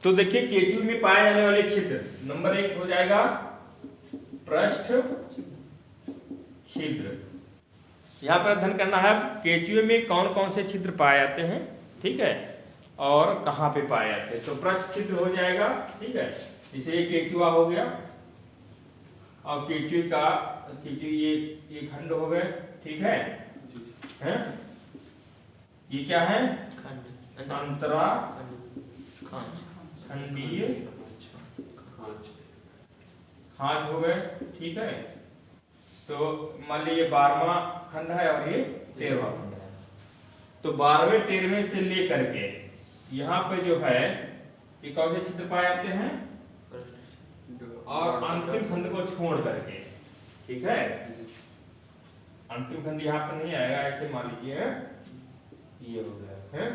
तो देखिए केचुए में पाए जाने वाले छिद्र नंबर 1 हो जाएगा पृष्ठ छिद्र। यहाँ पर अध्ययन करना है केचुए में कौन कौन से छिद्र पाए जाते हैं, ठीक है, और कहाँ पे पाए जाते हैं। तो पृष्ठ छिद्र हो जाएगा, ठीक है, जैसे ये केचुआ हो गया और केचुए ये खंड हो गए, ठीक है, हैं? ये क्या है? अंतरा खंडीय खांच हो गए, ठीक है। तो मान लीजिए 12वां खंड है और ये 13वां खंड है। तो 12वें 13वें से लेकर के यहाँ पे जो है ये कौन से छिद्र पाए जाते हैं, और अंतिम खंड को छोड़ करके, ठीक है। अंतिम खंड यहाँ पे नहीं आएगा, ऐसे मान लीजिए ये हो गया है।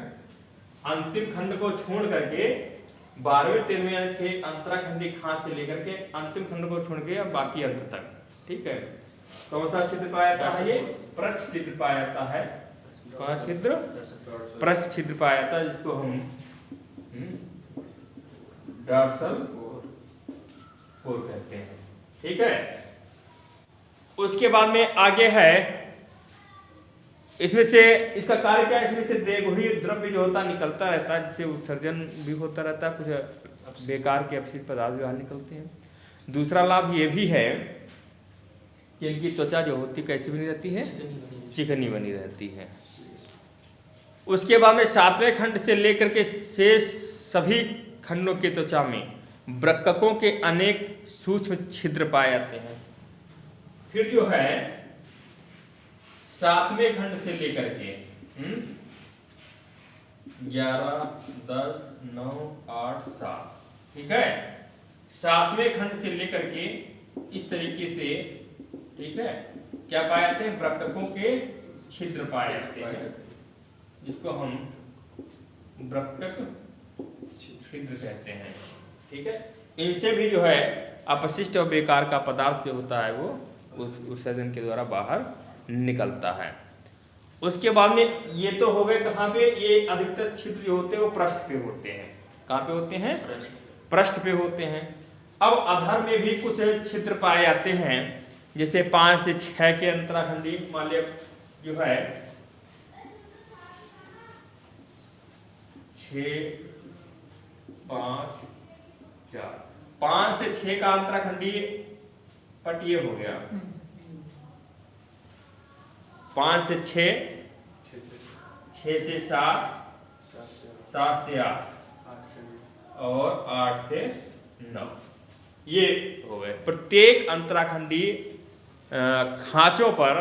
अंतिम खंड को छोड़ करके 12वें 13वें के अंतराखंडी खांच से लेकर के अंतिम खंड को छोड़ के बाकी अंत तक, ठीक है। कौन सा छिद्र पाया जाता है? ये पृष्ठ छिद्र पाया जाता है। कौन छिद्र? पृष्ठ छिद्र पाया जाता है, जिसको हम डॉर्सल कोर कहते हैं, ठीक है। उसके बाद में आगे है, इसमें से इसका कार्य क्या है? इसमें से देवही द्रव्य जो होता निकलता रहता है, जिससे उत्सर्जन भी होता रहता है, कुछ बेकार के अपशिष्ट पदार्थ भी बाहर निकलते हैं। दूसरा लाभ ये भी है कि इनकी त्वचा जो होती कैसी बनी रहती है? चिकनी बनी रहती है। उसके बाद में 7वें खंड से लेकर के शेष सभी खंडों की त्वचा में वृक्कों के अनेक सूक्ष्म छिद्र पाए जाते हैं। फिर जो है 7वें खंड से लेकर के 11, 10, 9, 8, 7, ठीक है। 7वें खंड से लेकर के इस तरीके से, ठीक है, क्या पाए जाते हैं? वृक्कों के छिद्र पाए जाते हैं, जिसको हम वृक्क छिद्र कहते हैं, ठीक है। इनसे भी जो है अपशिष्ट और बेकार का पदार्थ जो होता है वो उस उत्सर्जन के द्वारा बाहर निकलता है। उसके बाद में ये तो हो गए कहाँ पे? ये अधिकतर छिद्र जो होते हैं वो पृष्ठ पे होते हैं। कहाँ पे होते हैं? पृष्ठ पे होते हैं। अब अधर में भी कुछ छिद्र पाए जाते हैं, जैसे 5 से 6 के अंतराखंडी मान लिया जो है 6, 5, 4, 5 से 6 का अंतराखंडी पट ये हो गया। 5 से 6, 6 से 7, 7 से 8 और 8 से 9, ये हो गए। प्रत्येक अंतराखंडी खांचों पर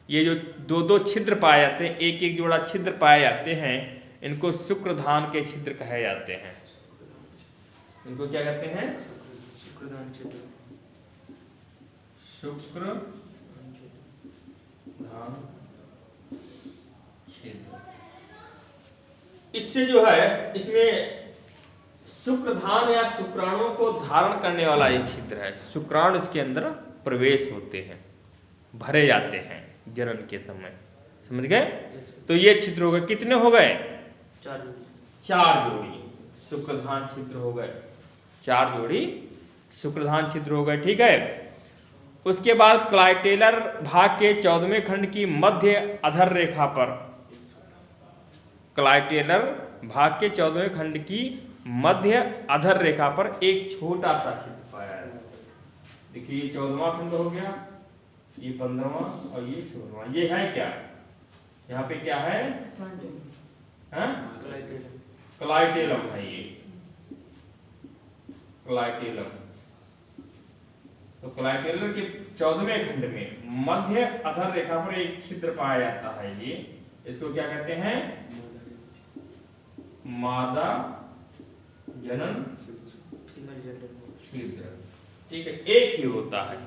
ये जो 2-2 छिद्र पाए जाते हैं, एक एक जोड़ा छिद्र पाए जाते हैं, इनको शुक्रधान के छिद्र कहे जाते हैं। इनको क्या कहते हैं? शुक्रधान छिद्र। शुक्रधान छिद्र। इससे जो है इसमें शुक्रधान या शुक्राणुओं को धारण करने वाला ये छिद्र है। शुक्राणु इसके अंदर प्रवेश होते हैं, भरे जाते हैं जनन के समय, समझ गए? तो ये छिद्र हो गए, कितने हो गए? 4 जोड़ी शुक्रधान छिद्र हो गए, 4 जोड़ी शुक्रधान छिद्र हो गए, ठीक है। उसके बाद क्लाइटेलर भाग के 14वें खंड की मध्य अधर रेखा पर, क्लाइटेलर भाग के 14वें खंड की मध्य अधर रेखा पर एक छोटा सा छिद्र पाया है। देखिए ये 14वां खंड हो गया, ये 15वां और ये 16वां। ये है क्या? यहाँ पे क्या है? क्लाइटेलम है ये, क्लाइटेलम। तो क्लाइटेलर के 14वें खंड में मध्य अधर रेखा पर एक छिद्र पाया जाता है। ये इसको क्या कहते हैं? मादा जनन छिद्र, ठीक है, एक ही होता है।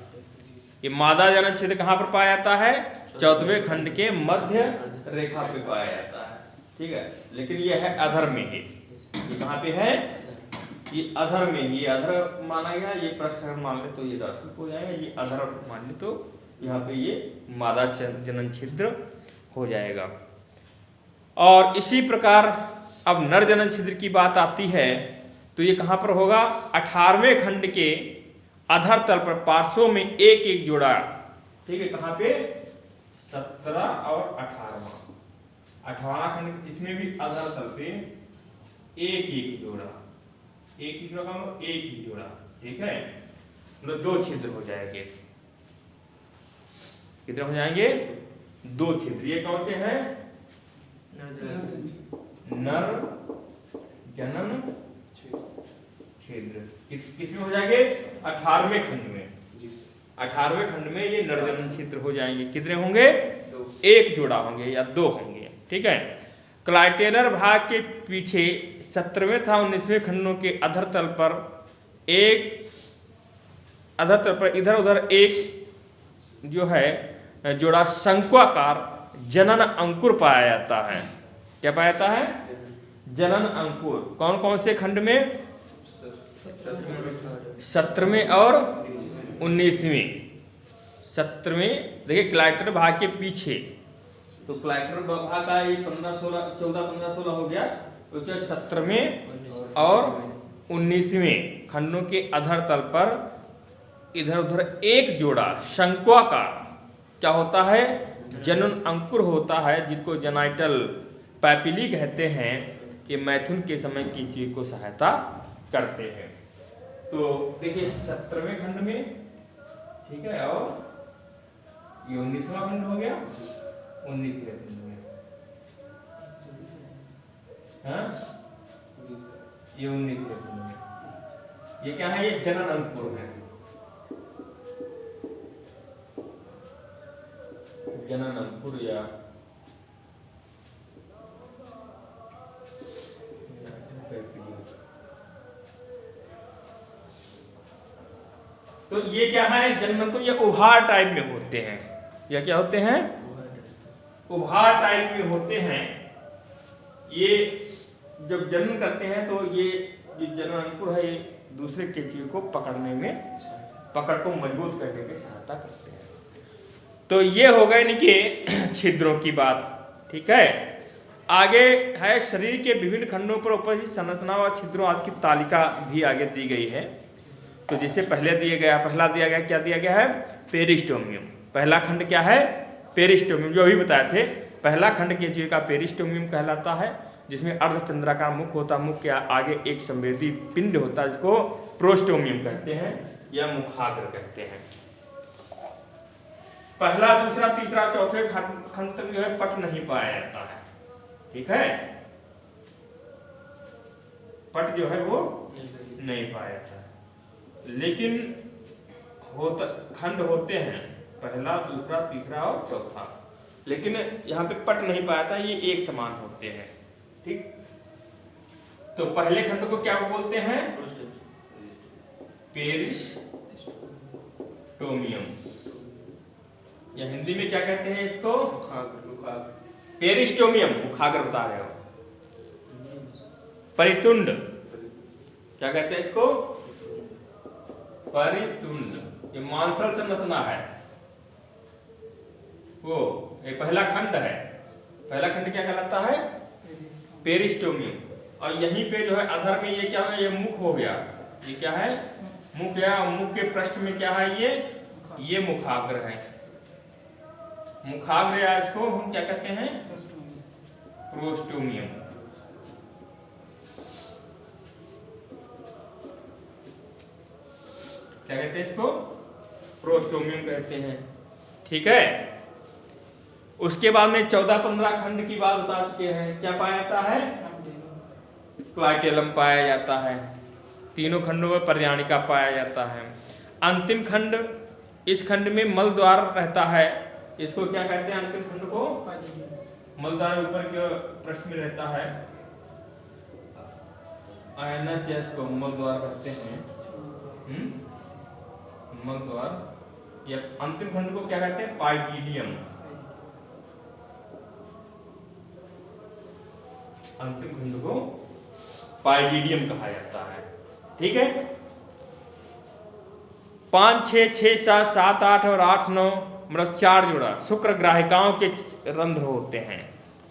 ये मादा जनन छिद्र कहाँ पर पाया जाता है? 14वें खंड के मध्य रेखा पे पाया जाता है, ठीक है। लेकिन ये है अधर में ही। ये कहाँ पे है? ये अधर में ही। ये अधर माना गया, ये पृष्ठ अगर मान ले तो ये डॉर्सल हो जाएगा, ये अधर मान ले तो यहाँ पे ये मादा जनन छिद्र हो जाएगा। और इसी प्रकार अब नर जनन छिद्र की बात आती है तो ये कहाँ पर होगा? 18वें खंड के अधर तल पर पार्श्वों में एक एक जोड़ा। ठीक है, कहाँ पे? 17 और 18वां। 18वां खंड इसमें भी अधर तल पे एक एक जोड़ा, एक ही जोड़ा, एक ही जोड़ा। ठीक है, मतलब 2 छिद्र हो जाएंगे। कितने हो जाएंगे? 2 छिद्र। ये कौन से हैं? नर जनन छिद्र। किसमें हो जाएंगे? 18वें खंड में। 18वें खंड में ये नर जनन छिद्र हो जाएंगे। कितने होंगे? 1 जोड़ा होंगे या 2 होंगे। ठीक है, क्लाइटेलर भाग के पीछे 17वें तथा 19वें खंडों के अधर तल पर इधर उधर एक जो है जोड़ा शंक्वाकार जनन अंकुर पाया जाता है। क्या पाया जाता है? जनन अंकुर। कौन कौन से खंड में? 17वें और 19वें। 17वें देखिए क्लाइटर भाग के पीछे, तो क्लाइटर भाग का ये 14 15 16 हो गया। उसके 17वें और 19वें खंडों के अधर तल पर इधर उधर एक जोड़ा शंक्वाकार क्या होता है? जनन अंकुर होता है, जिसको जेनाइटल पैपिली कहते हैं। ये मैथुन के समय कीचुए को सहायता करते हैं। तो देखिए 17वें खंड में, ठीक है, और ये 19वां खंड हो गया। 19वें खंड में, हाँ, ये 19वें खंड में ये क्या है? ये जनन अंकुर है। जनन अंकुर या तो ये क्या है? जनन अंकुर ये उभार टाइप में होते हैं। या क्या होते हैं? उभार टाइप में होते हैं। ये जब जन्म करते हैं तो ये जो जनन अंकुर है ये दूसरे केंचुए को पकड़ने में, पकड़ को मजबूत करने में सहायता करते हैं। तो ये हो गए इनके छिद्रों की बात। ठीक है, आगे है शरीर के विभिन्न खंडों पर उपस्थित संरचना व छिद्रों आदि की तालिका भी आगे दी गई है। तो जिसे पहला दिया गया क्या दिया गया है? पेरिस्टोमियम। पहला खंड क्या है? पेरिस्टोमियम। जो अभी बताए थे, पहला खंड केंचुए का पेरिस्टोमियम कहलाता है, जिसमें अर्धचंद्राकार मुख होता है। मुख के आगे एक संवेदी पिंड होता है, जिसको प्रोस्टोमियम कहते हैं या मुखाग्र कहते हैं। पहला, दूसरा, तीसरा, चौथे खंड तक जो है पट नहीं पाया जाता है। ठीक है, पट जो है वो नहीं पाया जाता है, लेकिन खंड होते हैं पहला, दूसरा, तीसरा और चौथा, लेकिन यहाँ पे पट नहीं पाया था। ये एक समान होते हैं। ठीक, तो पहले खंड को क्या बोलते हैं? पेरिस्टोमियम, या हिंदी में क्या कहते हैं इसको? पेरिस्टोमियम, मुखाग्र बता रहे हो। परितुंड, क्या कहते हैं इसको? परितुंड। ये मांसल संरचना है वो। ये पहला खंड है। पहला खंड क्या कहलाता है? पेरिस्टोमियम। और यहीं पे जो है अधर में ये क्या है? ये मुख हो गया। ये क्या है? मुख। या मुख के पृष्ठ में क्या है? ये मुखाग्र है। मुखाग्र, या इसको हम क्या कहते हैं? प्रोस्टोमियम। क्या कहते हैं इसको? प्रोस्टोमियम कहते हैं। ठीक है, उसके बाद में 14-15 खंड की बात बता चुके हैं। क्या पाया जाता है? क्लाइटेलम पाया जाता है। तीनों खंडों में पर्याणिका पाया जाता है। अंतिम खंड, इस खंड में मल द्वार रहता है। इसको क्या कहते हैं? अंतिम खंड को मल द्वार ऊपर के पृष्ठ में रहता है। आयनस, या इसको मल द्वार कहते हैं। मल द्वार, या अंतिम खंड को क्या कहते हैं? पाइगिडियम। अंतिम खंड को पाइगिडियम कहा जाता है। ठीक है, 5, 6, 6, 7, 7, 8 और 8, 9 मतलब 4 जोड़ा शुक्र ग्राहिकाओं के रंध्र होते हैं।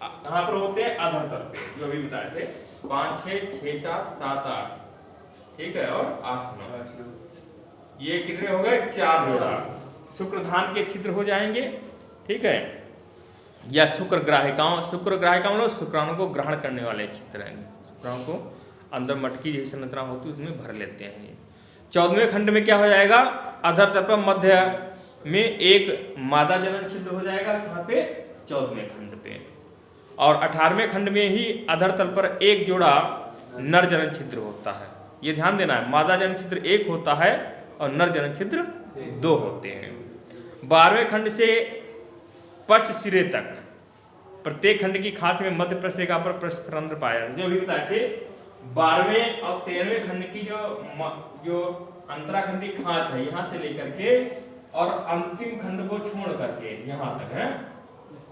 कहाँ पर होते हैं? अधर तल पे, जो अभी बताए थे। 5, 6, 6, 7, 7, 8 ठीक है, और 8 9, ये कितने हो गए? 4 जोड़ा शुक्रधान के छिद्र हो जाएंगे। ठीक है, या शुक्रग्राहिकाओं मतलब शुक्राणु को ग्रहण करने वाले छिद्र हैं, शुक्राणु को अंदर मटकी जैसी संरचना होती है उसमें भर लेते हैं। 14वें खंड में क्या हो जाएगा? अधर तल पर मध्य में एक मादा जनन छिद्र हो जाएगा, कहाँ पे? 14वें खंड पे। और 18वें खंड में ही अधर तल पर एक जोड़ा नर जनन छिद्र होता है। ये ध्यान देना है, मादा जनन छिद्र 1 होता है और नर जनन छिद्र 2 होते हैं। 12वें खंड से पश्च सिरे तक प्रत्येक खंड की खाच में मध्य प्रस्थरेखा पर प्रस्थरंध्र पाया जाता है। जो भी बताए थे 12वें और 13वें खंड की जो अंतराखंडी खाच है, यहाँ से लेकर के और अंतिम खंड को छोड़ करके यहाँ तक है,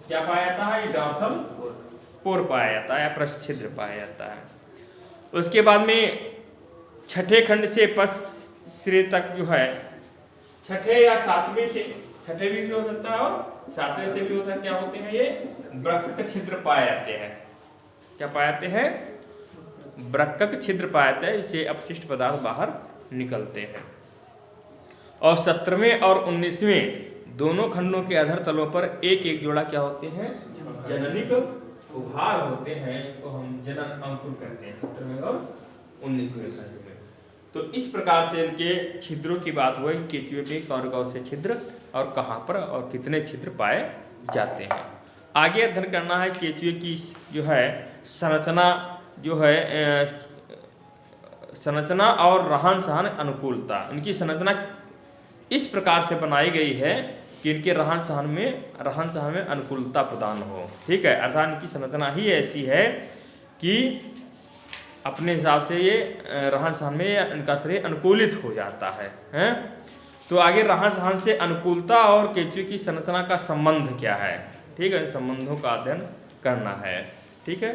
क्या पाया जाता है? ये डॉर्सल पोर पाया जाता है या पृष्ठ छिद्र पाया जाता है। उसके बाद में छठे खंड से पश्च सिरे तक जो है, छठे या 7वें से, छठे भी हो सकता है और 7वें से भी होता है, क्या होते हैं? ये वृक्क छिद्र पाए जाते हैं। क्या पाए जाते हैं? वृक्क छिद्र पाए जाते हैं, इससे अपशिष्ट पदार्थ बाहर निकलते हैं। और 17वें और 19वें दोनों खंडों के अधर तलों पर एक एक जोड़ा क्या होते हैं? जननिक उभार होते हैं, इनको हम जनन अंकुर कहते हैं 17वें और 19वें खंड में। तो इस प्रकार से इनके छिद्रों की बात हुई, केंचुए के कौन से छिद्र और कहाँ पर और कितने छिद्र पाए जाते हैं। आगे अध्ययन करना है केंचुए की जो है संरचना, जो है संरचना और रहन सहन अनुकूलता। इनकी संरचना इस प्रकार से बनाई गई है कि इनके रहन सहन में अनुकूलता प्रदान हो। ठीक है, अर्थात इनकी संरचना ही ऐसी है कि अपने हिसाब से ये रहन सहन में इनका शरीर अनुकूलित हो जाता है, हैं? तो आगे रहन सहन से अनुकूलता और केंचुए की संरचना का संबंध क्या है? ठीक है, इन संबंधों का अध्ययन करना है। ठीक है।